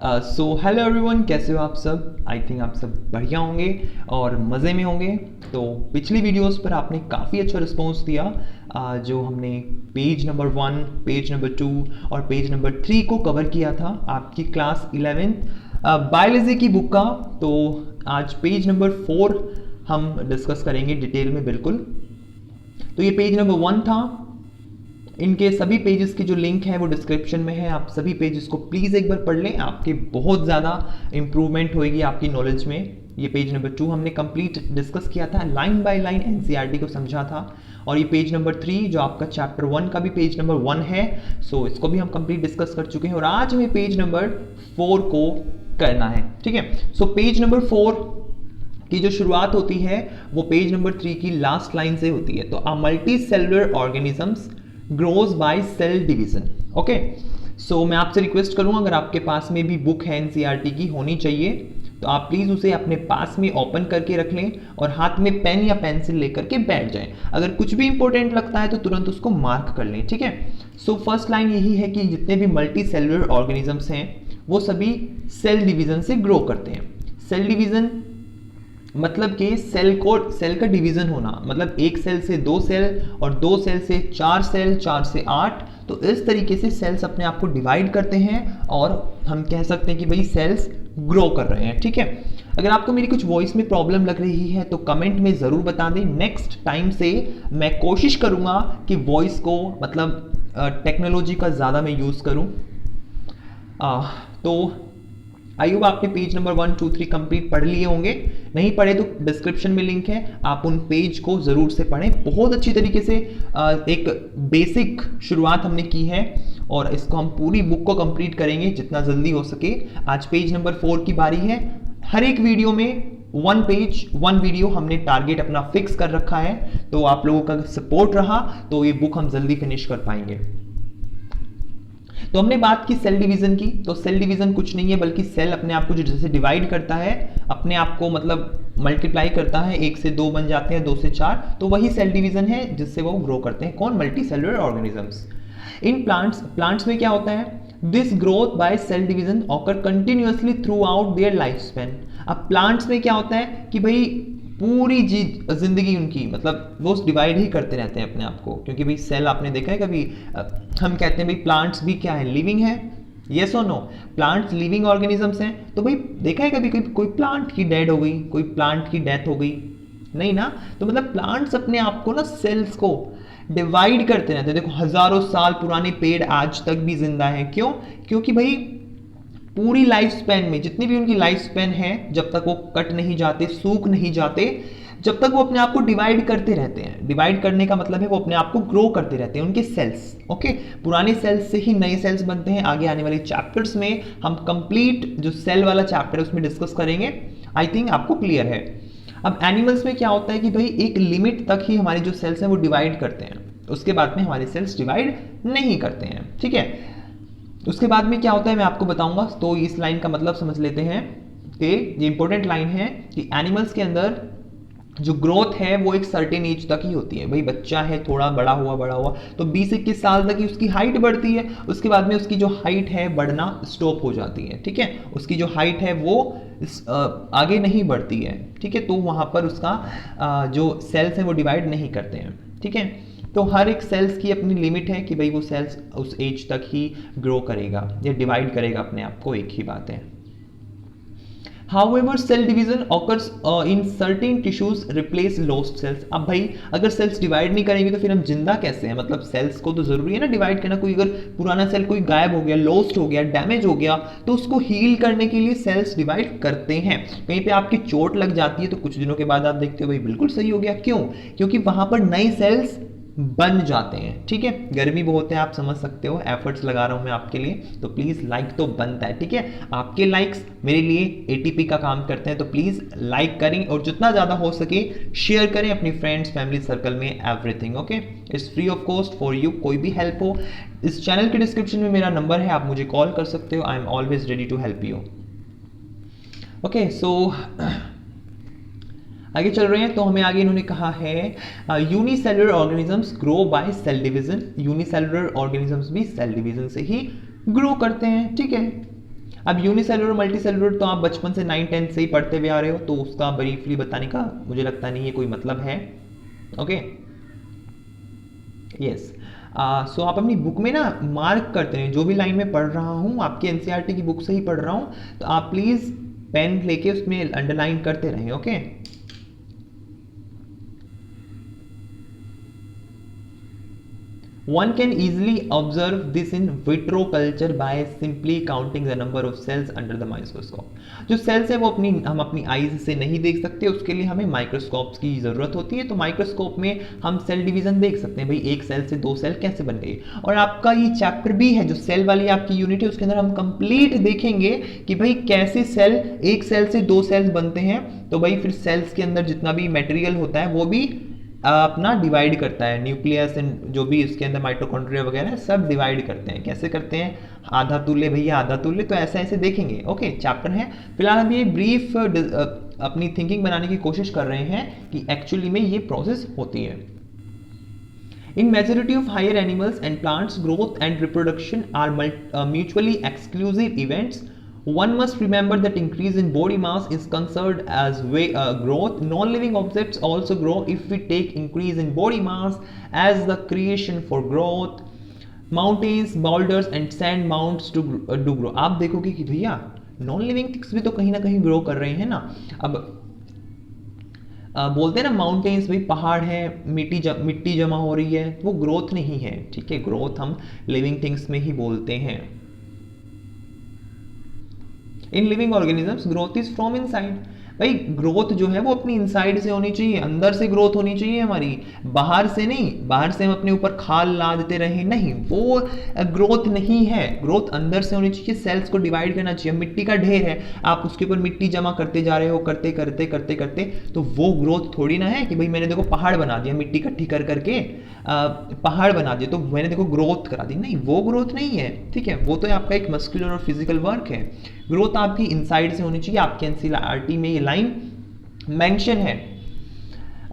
So hello everyone, कैसे हो आप सब। आई थिंक आप सब बढ़िया होंगे और मज़े में होंगे। तो पिछली वीडियोस पर आपने काफ़ी अच्छा रिस्पॉन्स दिया। जो हमने पेज नंबर 1, पेज नंबर 2 और पेज नंबर 3 को कवर किया था आपकी क्लास 11th बायोलॉजी की बुक का। तो आज पेज नंबर 4 हम डिस्कस करेंगे डिटेल में बिल्कुल। तो ये पेज नंबर 1 था। इनके सभी पेजेस की जो लिंक है वो डिस्क्रिप्शन में है। आप सभी पेजेस को प्लीज़ एक बार पढ़ लें, आपके बहुत ज़्यादा इंप्रूवमेंट होएगी आपकी नॉलेज में। ये पेज नंबर 2 हमने कंप्लीट डिस्कस किया था, लाइन बाय लाइन एनसीईआरटी को समझा था। और ये पेज नंबर 3 जो आपका चैप्टर 1 का भी पेज नंबर 1 है, सो इसको भी हम कंप्लीट डिस्कस कर चुके हैं। और आज हमें पेज नंबर 4 को करना है, ठीक है। सो पेज नंबर 4 की जो शुरुआत होती है वो पेज नंबर 3 की लास्ट लाइन से होती है। तो a multi cellular organisms grows by cell division. Okay, so मैं आपसे रिक्वेस्ट करूंगा, अगर आपके पास में भी बुक है एनसीईआरटी की, होनी चाहिए, तो आप प्लीज़ उसे अपने पास में ओपन करके रख लें और हाथ में पेन या पेंसिल लेकर के बैठ जाएं। अगर कुछ भी इंपॉर्टेंट लगता है तो तुरंत उसको मार्क कर लें, ठीक है। सो फर्स्ट लाइन यही है कि जितने भी मल्टी सेलुलर ऑर्गेनिजम्स हैं वो सभी सेल डिवीजन से ग्रो करते हैं। सेल डिवीजन मतलब कि सेल का डिवीजन होना, मतलब एक सेल से 2 सेल और 2 सेल से 4 सेल, 4 से 8। तो इस तरीके से सेल्स अपने आप को डिवाइड करते हैं और हम कह सकते हैं कि भाई सेल्स ग्रो कर रहे हैं, ठीक है। अगर आपको मेरी कुछ वॉइस में प्रॉब्लम लग रही है तो कमेंट में ज़रूर बता दें। नेक्स्ट टाइम से मैं कोशिश करूँगा कि वॉइस को मतलब टेक्नोलॉजी का ज़्यादा मैं यूज़ करूँ। तो आई होप आपने पेज नंबर 1, 2, 3 कंप्लीट पढ़ लिए होंगे। नहीं पढ़े तो डिस्क्रिप्शन में लिंक है, आप उन पेज को ज़रूर से पढ़ें। बहुत अच्छी तरीके से एक बेसिक शुरुआत हमने की है और इसको हम पूरी बुक को कंप्लीट करेंगे जितना जल्दी हो सके। आज पेज नंबर 4 की बारी है। हर एक वीडियो में 1 पेज 1 वीडियो हमने टारगेट अपना फिक्स कर रखा है। तो आप लोगों का सपोर्ट रहा तो ये बुक हम जल्दी फिनिश कर पाएंगे। तो हमने बात की सेल डिवीजन की। तो सेल डिवीजन कुछ नहीं है बल्कि सेल अपने आप को जो जैसे डिवाइड करता है, अपने आप को मतलब मल्टीप्लाई करता है, 1 से 2 बन जाते हैं, 2 से 4, तो वही सेल डिवीजन है जिससे वो ग्रो करते हैं। कौन? Multi cellular organisms. इन प्लांट्स में क्या होता है? This growth by cell division occur continuously throughout their life span. अब प्लांट्स में क्या होता है कि भाई पूरी जिंदगी उनकी मतलब वो डिवाइड ही करते रहते हैं अपने आप को, क्योंकि भाई सेल आपने देखा है कभी, हम कहते हैं भाई प्लांट्स भी क्या है, लिविंग है। यस और नो? प्लांट्स लिविंग ऑर्गेनिजम्स हैं। तो भाई देखा है कभी कोई प्लांट की डेड हो गई, कोई प्लांट की डेथ हो गई? नहीं ना। तो मतलब प्लांट्स अपने आप को ना सेल्स को डिवाइड करते रहते हैं। देखो हजारों साल पुराने पेड़ आज तक भी जिंदा है। क्यों? क्योंकि भाई पूरी लाइफ स्पैन में जितनी भी उनकी लाइफ स्पैन है, जब तक वो कट नहीं जाते, सूख नहीं जाते, जब तक वो अपने आप को डिवाइड करते रहते हैं। डिवाइड करने का मतलब है वो अपने आप को ग्रो करते रहते हैं, उनके सेल्स। ओके, पुराने सेल्स से ही नए सेल्स बनते हैं। आगे आने वाले चैप्टर्स में हम कंप्लीट जो सेल वाला चैप्टर है उसमें डिस्कस करेंगे। आई थिंक आपको क्लियर है। अब एनिमल्स में क्या होता है कि भाई एक लिमिट तक ही हमारे जो सेल्स हैं वो डिवाइड करते हैं, उसके बाद में हमारे सेल्स डिवाइड नहीं करते हैं, ठीक है। उसके बाद में क्या होता है मैं आपको बताऊंगा। तो इस लाइन का मतलब समझ लेते हैं कि ये इंपॉर्टेंट लाइन है कि एनिमल्स के अंदर जो ग्रोथ है वो एक सर्टेन एज तक ही होती है। भाई बच्चा है, थोड़ा बड़ा हुआ तो 20-21 साल तक ही उसकी हाइट बढ़ती है। उसके बाद में उसकी जो हाइट है बढ़ना स्टॉप हो जाती है, ठीक है। उसकी जो हाइट है वो आगे नहीं बढ़ती है, ठीक है। तो वहाँ पर उसका जो सेल्स हैं वो डिवाइड नहीं करते हैं, ठीक है। तो हर एक सेल्स की अपनी लिमिट है कि भाई वो सेल्स उस एज तक ही ग्रो करेगा या डिवाइड करेगा अपने आप को, एक ही बात है। However, cell division occurs in certain tissues replace lost cells। अब भाई अगर सेल्स डिवाइड नहीं करेंगे तो फिर हम जिंदा कैसे हैं? मतलब सेल्स को तो जरूरी है ना डिवाइड करना। कोई अगर पुराना सेल कोई गायब हो गया, लॉस्ट हो गया, डैमेज हो गया, तो उसको हील करने के लिए सेल्स डिवाइड करते हैं। कहीं पे आपकी चोट लग जाती है तो कुछ दिनों के बाद आप देखते हो भाई बिल्कुल सही हो गया। क्यों? क्योंकि वहां पर नए सेल्स बन जाते हैं, ठीक है। गर्मी बहुत है, आप समझ सकते हो, एफर्ट्स लगा रहा हूं मैं आपके लिए, तो प्लीज लाइक तो बनता है, ठीक है। आपके लाइक्स मेरे लिए एटीपी का काम करते हैं, तो प्लीज लाइक करें और जितना ज्यादा हो सके शेयर करें अपनी फ्रेंड्स फैमिली सर्कल में, everything okay. It's free of cost for you. कोई भी हेल्प हो, इस चैनल के डिस्क्रिप्शन में मेरा नंबर है, आप मुझे कॉल कर सकते हो। I am always ready to help you. Okay, so आगे चल रहे हैं। तो हमें आगे इन्होंने कहा है unicellular organisms grow by cell division. Unicellular organisms भी सेल डिवीजन से ही ग्रो करते हैं, ठीक है। अब यूनिसेलुलर मल्टीसेलुलर तो आप बचपन से 9-10 से ही पढ़ते हुए आ रहे हो, तो उसका ब्रीफली बताने का मुझे लगता नहीं है कोई मतलब है। Okay, yes. सो आप अपनी बुक में ना मार्क करते रहे, जो भी लाइन में पढ़ रहा हूँ आपके एनसीईआरटी की बुक से ही पढ़ रहा हूँ, तो आप प्लीज पेन लेके उसमें अंडरलाइन करते रहें। Okay, One can easily observe this in vitro culture by simply counting the number of cells under the microscope. जो सेल्स है वो हम अपनी आईज से नहीं देख सकते, उसके लिए हमें माइक्रोस्कोप्स की ज़रूरत होती है। तो माइक्रोस्कोप में हम सेल डिवीजन देख सकते हैं, भाई एक सेल से 2 सेल कैसे बन गई। और आपका ये चैप्टर भी है, जो सेल वाली आपकी यूनिट है, उसके अंदर हम कंप्लीट देखेंगे कि भाई कैसे सेल, एक सेल से 2 सेल्स बनते हैं। तो भाई फिर सेल्स के अंदर जितना भी मटेरियल होता है वो भी अपना डिवाइड करता है, न्यूक्लियस एंड जो भी इसके अंदर माइटोकॉन्ड्रिया वगैरह है सब डिवाइड करते हैं। कैसे करते हैं, आधा तुल्य भैया आधा तुल्य, तो ऐसे ऐसे देखेंगे। ओके, चैप्टर है। फिलहाल हम ये ब्रीफ अपनी थिंकिंग बनाने की कोशिश कर रहे हैं कि एक्चुअली में ये प्रोसेस होती है। In majority of higher animals and plants, growth and reproduction are mutually exclusive events. One must remember that increase in body mass is considered as growth. Non-living objects also grow if we take increase in body mass as the creation for growth. Mountains, boulders and sand mounds do grow. आप देखोगे कि भैया non living things भी तो कहीं ना कहीं grow कर रहे हैं ना। अब बोलते हैं ना माउंटेन्स, भाई पहाड़ है, मिट्टी जमा हो रही है, वो ग्रोथ नहीं है। ठीक है, ग्रोथ हम लिविंग थिंग्स में ही बोलते हैं। In living organisms growth is from inside. भाई ग्रोथ जो है वो अपनी इनसाइड से होनी चाहिए, अंदर से ग्रोथ होनी चाहिए हमारी, बाहर से नहीं। बाहर से हम अपने ऊपर खाल लादते रहे, नहीं, वो ग्रोथ नहीं है। ग्रोथ अंदर से होनी चाहिए, सेल्स को डिवाइड करना चाहिए। मिट्टी का ढेर है, आप उसके ऊपर मिट्टी जमा करते जा रहे हो, करते करते करते करते, तो वो ग्रोथ थोड़ी ना है कि भाई मैंने देखो पहाड़ बना दिया, मिट्टी इकट्ठी कर करके पहाड़ बना दिया तो मैंने देखो ग्रोथ करा दी। नहीं, वो ग्रोथ नहीं है। ठीक है, वो तो आपका एक मस्कुलर और फिजिकल वर्क है। ग्रोथ आपकी इनसाइड से होनी चाहिए। आपके एनसीईआरटी में ये लाइन मेंशन है।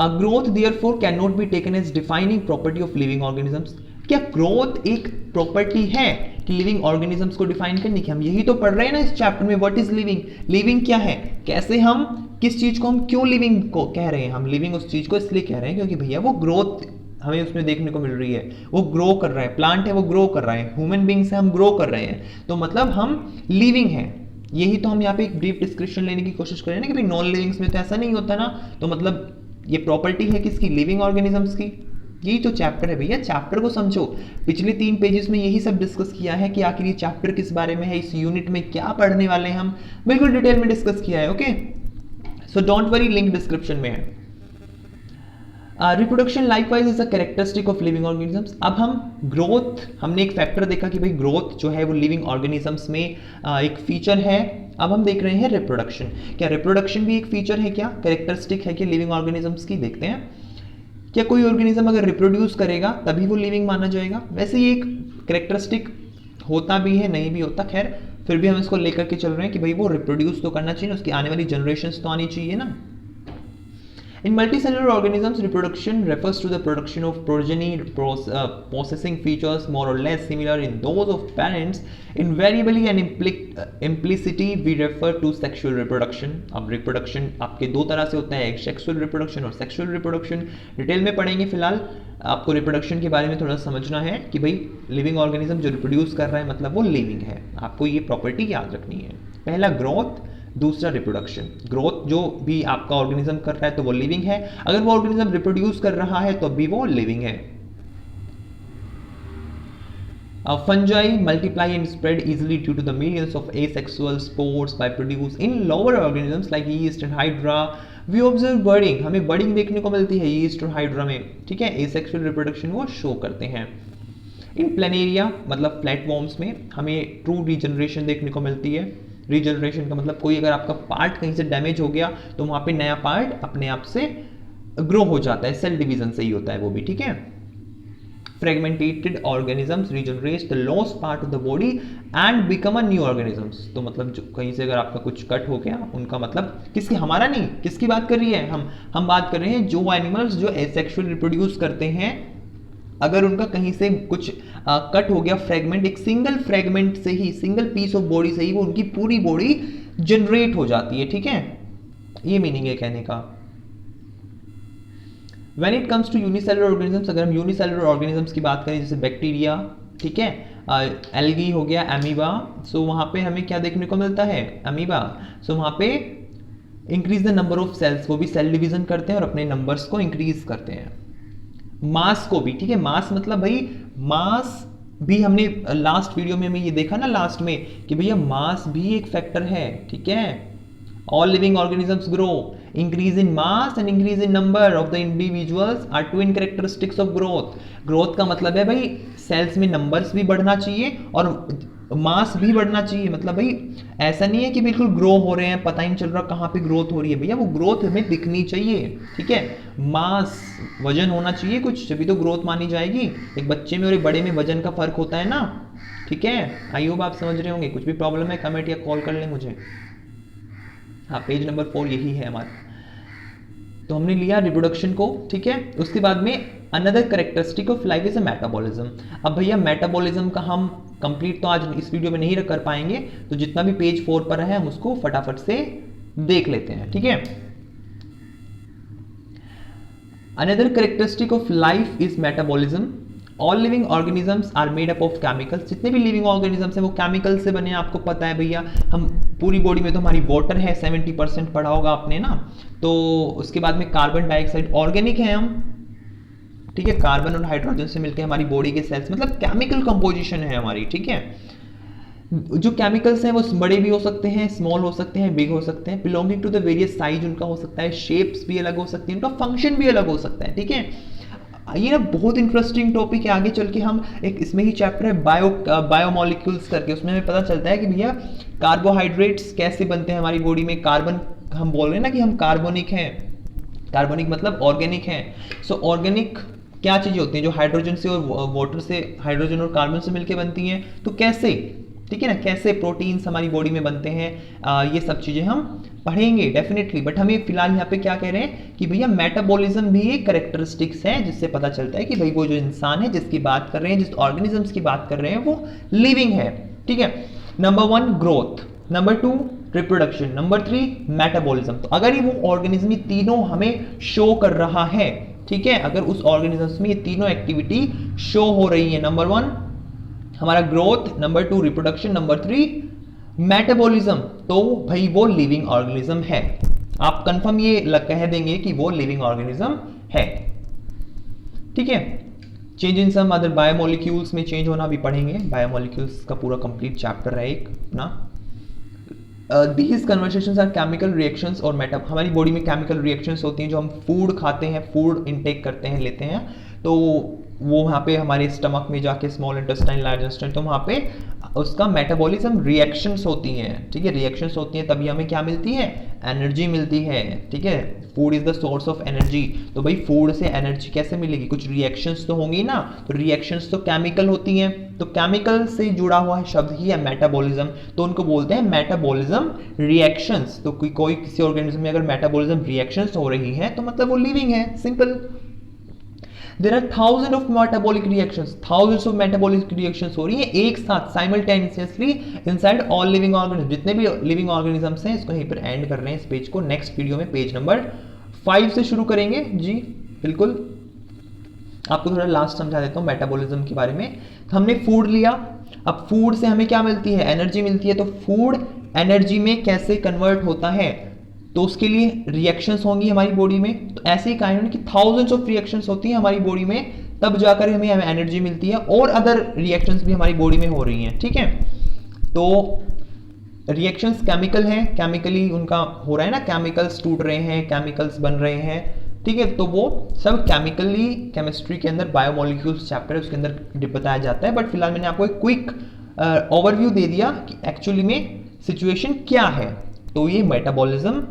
Growth therefore can not be taken as defining property of living organisms. क्या ग्रोथ एक प्रॉपर्टी है कि लिविंग ऑर्गेनिजम्स को डिफाइन करने की? हम यही तो पढ़ रहे हैं ना इस चैप्टर में। व्हाट इज लिविंग, लिविंग क्या है, कैसे हम किस चीज को हम क्यों लिविंग को कह रहे हैं। हम लिविंग उस चीज को इसलिए कह रहे हैं क्योंकि भैया वो ग्रोथ हमें उसमें देखने को मिल रही है, वो ग्रो कर रहा है। प्लांट है वो ग्रो कर रहा है, ह्यूमन बींग्स है हम ग्रो कर रहे हैं, तो मतलब हम लिविंग हैं। यही तो हम यहाँ पे एक ब्रीफ डिस्क्रिप्शन लेने की कोशिश कर रहे हैं ना कि भाई नॉन लिविंग्स में तो ऐसा नहीं होता ना, तो मतलब ये प्रॉपर्टी है किसकी, लिविंग ऑर्गेनिजम्स की। यही तो चैप्टर है भैया, चैप्टर को समझो। पिछले 3 पेजेस में यही सब डिस्कस किया है कि आखिर ये चैप्टर किस बारे में है, इस यूनिट में क्या पढ़ने वाले हैं हम, बिल्कुल डिटेल में डिस्कस किया है। Okay, so don't worry, link description में है। Reproduction likewise is a characteristic of living organisms. अब हम ग्रोथ, हमने एक फैक्टर देखा कि भाई ग्रोथ जो है वो लिविंग ऑर्गेनिजम्स में एक फीचर है। अब हम देख रहे हैं रिप्रोडक्शन। क्या रिप्रोडक्शन भी एक फीचर है, क्या कैरेक्टरिस्टिक है कि लिविंग ऑर्गेनिजम्स की? देखते हैं। क्या कोई ऑर्गेनिज्म अगर रिप्रोड्यूस करेगा तभी वो लिविंग माना जाएगा? वैसे ये एक कैरेक्टरिस्टिक होता भी है, नहीं भी होता, खैर फिर भी हम इसको लेकर के चल रहे हैं कि भाई वो रिप्रोड्यूस तो करना चाहिए, उसकी आने वाली जनरेशंस तो आनी चाहिए ना। In multicellular organisms, reproduction refers to the production of progeny possessing features more or less similar in those of parents. Invariably and implicitly, we refer to sexual reproduction. अब reproduction आपके 2 तरह से होता है, एक sexual reproduction और sexual reproduction। Detail में पढ़ेंगे। फिलहाल आपको reproduction के बारे में थोड़ा समझना है कि भाई लिविंग ऑर्गेनिज्म जो रिप्रोड्यूस कर रहा है मतलब वो लिविंग है। आपको ये प्रॉपर्टी याद रखनी है। पहला ग्रोथ, दूसरा रिप्रोडक्शन। ग्रोथ जो भी आपका ऑर्गेनिज्म कर रहा है तो वो लिविंग है, अगर वो ऑर्गेनिज्म रिप्रोड्यूस कर रहा है तो भी वो लिविंग है। Fungi multiply and spread easily due to the millions of asexual spores by produced in lower organisms like yeast and hydra. We observe budding, हमें budding देखने को मिलती है yeast और hydra में। ठीक है, asexual reproduction वो शो करते हैं। इन प्लेनेरिया मतलब फ्लैटवॉर्म्स में हमें ट्रू रीजनरेशन देखने को मिलती है। रीजनरेशन का मतलब कोई अगर आपका पार्ट कहीं से डैमेज हो गया तो वहां पे नया पार्ट अपने आप से ग्रो हो जाता है, सेल डिवीजन से ही होता है वो भी। ठीक है, fragmented organisms regenerate the lost part of the body and become a new organisms. तो मतलब जो कहीं से अगर आपका कुछ कट हो गया, उनका मतलब किसकी, हमारा नहीं, किसकी बात कर रही है हम बात कर रहे हैं जो एनिमल्स जो एसेक्सुअल रिप्रोड्यूस करते हैं अगर उनका कहीं से कुछ कट हो गया फ्रेगमेंट, एक सिंगल फ्रेगमेंट से ही, सिंगल पीस ऑफ बॉडी से ही वो उनकी पूरी बॉडी जनरेट हो जाती है, ठीक है, ये मीनिंग है कहने का। When it comes to unicellular organisms, अगर हम यूनिसेलुलर ऑर्गेनिजम्स की बात करें जैसे बैक्टीरिया, ठीक है, एल्गी हो गया, अमीबा, सो वहाँ पे हमें क्या देखने को मिलता है, अमीबा, सो वहाँ पे increase the number of cells, वो भी सेल डिवीजन करते हैं और अपने नंबर्स को इंक्रीज करते हैं। मास को भी, ठीक है, मास मतलब भाई मास भी हमने लास्ट वीडियो में हमें ये देखा ना लास्ट में कि भैया मास भी एक फैक्टर है, ठीक है। All living organisms grow, increase in mass and increase in number of the individuals are twin characteristics of growth. Growth का मतलब है भाई सेल्स में नंबर्स भी बढ़ना चाहिए और मास भी बढ़ना चाहिए, मतलब भाई ऐसा नहीं है कि बिल्कुल ग्रो हो रहे हैं पता ही नहीं चल रहा कहाँ पे ग्रोथ हो रही है, भैया वो ग्रोथ हमें दिखनी चाहिए, ठीक है। मास वजन होना चाहिए कुछ, जब भी तो ग्रोथ मानी जाएगी। एक बच्चे में और एक बड़े में वजन का फर्क होता है ना, ठीक है। आई होप आप समझ रहे होंगे। कुछ भी प्रॉब्लम है कमेंट या कॉल कर लें मुझे। हाँ, पेज नंबर 4 यही है हमारा। तो हमने लिया रिप्रोडक्शन को, ठीक है। उसके बाद में another characteristic of life is a metabolism. अब भैया मेटाबॉलिज्म का हम कंप्लीट तो आज इस वीडियो में नहीं कर पाएंगे, तो जितना भी पेज 4 पर है हम उसको फटाफट से देख लेते हैं, ठीक है। Another characteristic of life is metabolism. All living organisms are made up of chemicals. जितने भी लिविंग ऑर्गेनिजम्स हैं वो केमिकल से बने हैं, आपको पता है भैया। हम पूरी बॉडी में तो हमारी वाटर है, 70% पढ़ा होगा आपने ना। तो उसके बाद में कार्बन डाइऑक्साइड, ऑर्गेनिक है हम, ठीक है। कार्बन और हाइड्रोजन से मिलकर हमारी बॉडी के सेल्स, मतलब केमिकल कंपोजिशन है हमारी, ठीक है। जो केमिकल्स हैं वो बड़े भी हो सकते हैं, स्मॉल हो सकते हैं, बिग हो सकते हैं, belonging to the various size उनका हो सकता है, शेप्स भी अलग हो सकती हैं, उनका फंक्शन भी अलग हो सकता है, ठीक है। ये ना बहुत इंटरेस्टिंग टॉपिक है। आगे चल के हम एक इसमें ही चैप्टर है बायोमोलिक्यूल्स करके, उसमें हमें पता चलता है कि भैया कार्बोहाइड्रेट्स कैसे बनते हैं हमारी बॉडी में। कार्बन, हम बोल रहे हैं ना कि हम कार्बोनिक हैं, कार्बोनिक मतलब ऑर्गेनिक हैं। सो ऑर्गेनिक क्या चीज़ें होती हैं जो हाइड्रोजन से और वाटर से, हाइड्रोजन और कार्बन से मिलकर बनती हैं, तो कैसे, ठीक है ना, कैसे प्रोटीन्स हमारी बॉडी में बनते हैं, ये सब चीज़ें हम पढ़ेंगे डेफिनेटली। बट हमें फिलहाल यहाँ पे क्या कह रहे हैं कि भैया मेटाबॉलिज्म भी एक कैरेक्टरिस्टिक्स है जिससे पता चलता है कि भाई वो जो इंसान है जिसकी बात कर रहे हैं, जिस ऑर्गेनिजम्स की बात कर रहे हैं वो लिविंग है, ठीक है। Number 1 growth, number 2 reproduction, number 3 metabolism. तो अगर ये वो ऑर्गेनिज्म ये तीनों हमें शो कर रहा है, ठीक है, अगर उस ऑर्गेनिजम्स में ये तीनों एक्टिविटी शो हो रही है, नंबर 1 हमारा growth, number 2 reproduction, number 3 metabolism, तो भाई वो लिविंग ऑर्गेनिज्म है। आप कंफर्म ये कह देंगे कि वो लिविंग ऑर्गेनिज्म है, ठीक है। Change in some other biomolecules में चेंज होना भी पढ़ेंगे, बायोमोलिक्यूल्स का पूरा कंप्लीट चैप्टर है एक अपना। These conversations are chemical reactions और हमारी बॉडी में केमिकल रिएक्शंस होती हैं जो हम फूड खाते हैं, फूड इनटेक करते हैं, लेते हैं, तो वो वहाँ पे हमारे स्टमक में जाके स्मॉल इंटेस्टाइन, लार्ज इंटेस्टाइन, तो वहाँ पे उसका मेटाबॉलिज्म रिएक्शंस होती हैं, ठीक है, रिएक्शंस होती हैं, तभी हमें क्या मिलती है, एनर्जी मिलती है, ठीक है। Food is the source of energy, तो भाई फूड से एनर्जी कैसे मिलेगी, कुछ रिएक्शंस तो होंगी ना, तो रिएक्शंस तो केमिकल होती हैं, तो केमिकल से जुड़ा हुआ शब्द ही है मेटाबॉलिज्म, तो उनको बोलते हैं मेटाबॉलिज्म रिएक्शंस। तो कोई किसी ऑर्गेनिज्म में अगर मेटाबॉलिज्म रिएक्शंस हो रही है तो मतलब वो लिविंग है, simple. There are thousands of metabolic reactions, thousands of metabolic reactions हो रही है एक साथ simultaneously inside all living organisms। जितने भी living organisms हैं इसको यहीं पर एंड कर रहे हैं इस पेज को। नेक्स्ट वीडियो में पेज नंबर 5 से शुरू करेंगे जी, बिल्कुल। आपको थोड़ा लास्ट समझा देता हूँ मेटाबॉलिज्म के बारे में। तो हमने फूड लिया, अब फूड से हमें क्या मिलती है, एनर्जी मिलती है, तो फूड एनर्जी में कैसे कन्वर्ट होता है, तो उसके लिए रिएक्शंस होंगी हमारी बॉडी में। तो ऐसे ही काइंड की थाउजेंड्स ऑफ रिएक्शंस होती हैं हमारी बॉडी में, तब जाकर हमें एनर्जी मिलती है, और अदर रिएक्शंस भी हमारी बॉडी में हो रही हैं, ठीक है। तो रिएक्शंस केमिकल हैं, केमिकली उनका हो रहा है ना, केमिकल्स टूट रहे हैं, केमिकल्स बन रहे हैं, ठीक है। तो वो सब केमिकली, केमिस्ट्री के अंदर बायोमोलिक्यूल्स चैप्टर है उसके अंदर बताया जाता है। बट फिलहाल मैंने आपको एक क्विक ओवरव्यू दे दिया कि एक्चुअली में सिचुएशन क्या है। तो ये मेटाबॉलिज्म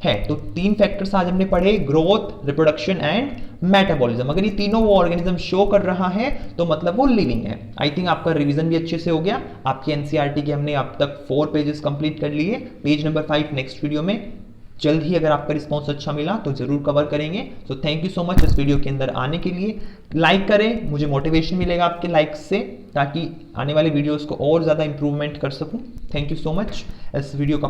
है। तो 3 फैक्टर्स आज हमने पढ़े, ग्रोथ, रिप्रोडक्शन एंड मेटाबॉलिज्म। अगर ये तीनों वो ऑर्गेनिज्म शो कर रहा है तो मतलब वो लिविंग है। आई थिंक आपका रिवीजन भी अच्छे से हो गया। आपकी एनसीईआरटी के हमने अब तक 4 पेजेस कंप्लीट कर लिए, पेज नंबर 5 नेक्स्ट वीडियो में। जल्द ही अगर आपका रिस्पॉन्स अच्छा मिला तो ज़रूर कवर करेंगे। So thank you so much इस वीडियो के अंदर आने के लिए। लाइक करें, मुझे मोटिवेशन मिलेगा आपके लाइक्स से, ताकि आने वाले वीडियोस को और ज़्यादा इंप्रूवमेंट कर सकूं। Thank you so much. इस वीडियो का